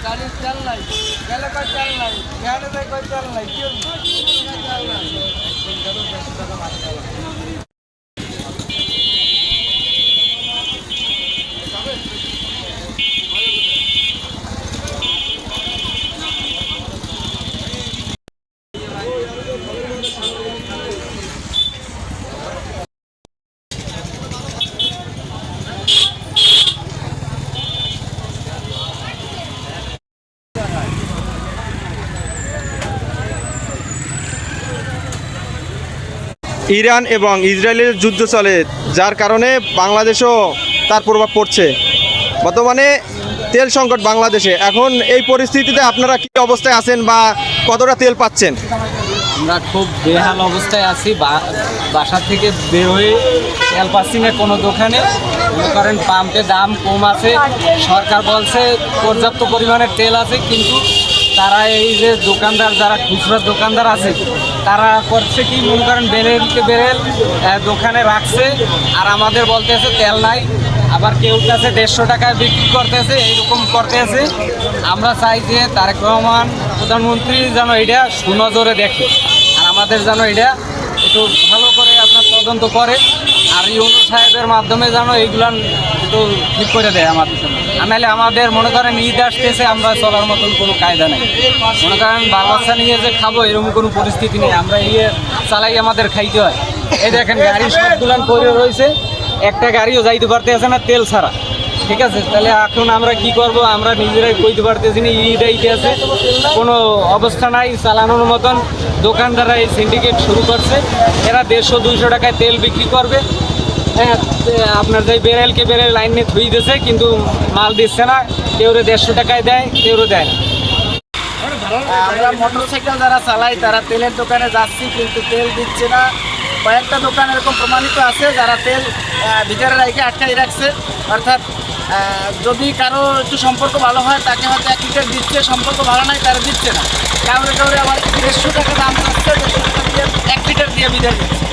गाड़ी चल रही गले का चल रही गाड़ी में कोई चल रही क्यों चल रही ইরান এবং ইসরায়েলের যুদ্ধ চলে, যার কারণে বাংলাদেশও তার প্রভাব পড়ছে। বর্তমানে তেল সংকট বাংলাদেশে। এখন এই পরিস্থিতিতে আপনারা কী অবস্থায় আছেন বা কতটা তেল পাচ্ছেন? আমরা খুব বেহাল অবস্থায় আছি। বাসা থেকে বের হয়ে তেল পাচ্ছি না কোনো দোকানে। মনে করেন পাম্পে দাম কম আছে, সরকার বলছে পর্যাপ্ত পরিমাণের তেল আছে, কিন্তু তারা এই যে দোকানদার যারা খুচরা দোকানদার আছে তারা করছে কি, মনে করেন বেরেলকে বেরেল দোকানে রাখছে আর আমাদের বলতেছে তেল নাই। আবার কেউ কাছে 150 টাকায় বিক্রি করতেছে, এইরকম করতেছে। আমরা চাই যে তারেক রহমান প্রধানমন্ত্রী যেন এটা সুনজরে দেখে আর আমাদের যেন এটা একটু ভালো করে আপনার তদন্ত করে আর ইউনূস সাহেবের মাধ্যমে যেন এইগুলো একটু ঠিক করে দেয় আমাদের জন্য। নাহলে আমাদের মনে করেন ঈদ আসতেছে, আমরা চলার মতন কোনো কায়দা নেই। মনে করেন বাচ্চা নিয়ে যে খাবো এরকম কোনো পরিস্থিতি নেই, আমরা ইয়ে চালাই আমাদের খাইতে হয়। এই দেখেন গাড়ি সবগুলো পড়ে রয়েছে, একটা গাড়িও যাইতে পারতেছে না তেল ছাড়া। ঠিক আছে, তাহলে এখন আমরা কি করব? আমরা নিজেরাই কইতে পারতেছি না, ঈদ আইতে আছে, কোনো অবস্থা নাই চালানোর মতন। দোকানদাররা এই সিন্ডিকেট শুরু করছে, এরা 150-200 টাকায় তেল বিক্রি করবে। হ্যাঁ, আপনার যাই বেরেলকে বেরেল লাইন নিয়ে ধুই দিয়েছে, কিন্তু মাল দিচ্ছে না। কেউ 150 টাকায় দেয়, কেউ দেয় না। আমরা মোটরসাইকেল যারা চালাই তারা তেলের দোকানে যাচ্ছি, কিন্তু তেল দিচ্ছে না। কয়েকটা দোকান এরকম প্রমাণিত আছে যারা তেল ভিতরে রেখে আটকাই রাখছে। অর্থাৎ যদি কারো একটু সম্পর্ক ভালো হয় তাকে হয়তো 1 লিটার দিচ্ছে, সম্পর্ক ভালো নাই তারা দিচ্ছে না। কাউরে আবার 150 টাকা দাম চাচ্ছে, 150 টাকা দিয়ে 1 লিটার দিয়ে বিদায় দিচ্ছে।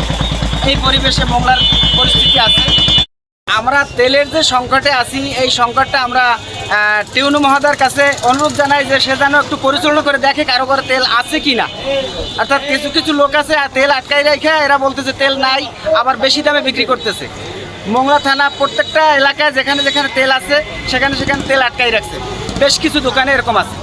এই পরিবেশে মংলার পরিস্থিতি আছে। আমরা তেলের যে সংকটে আছি, এই সংকটটা আমরা টিউনু মহোদয়ের কাছে অনুরোধ জানাই যে সে যেন একটু পরিচালনা করে দেখে কারো ঘরে তেল আছে কি না। অর্থাৎ কিছু কিছু লোক আছে তেল আটকাই রেখে এরা বলতেছে তেল নাই, আবার বেশি দামে বিক্রি করতেছে। মংলা থানা প্রত্যেকটা এলাকায় যেখানে যেখানে তেল আছে সেখানে সেখানে তেল আটকাই রাখছে। বেশ কিছু দোকানে এরকম আছে।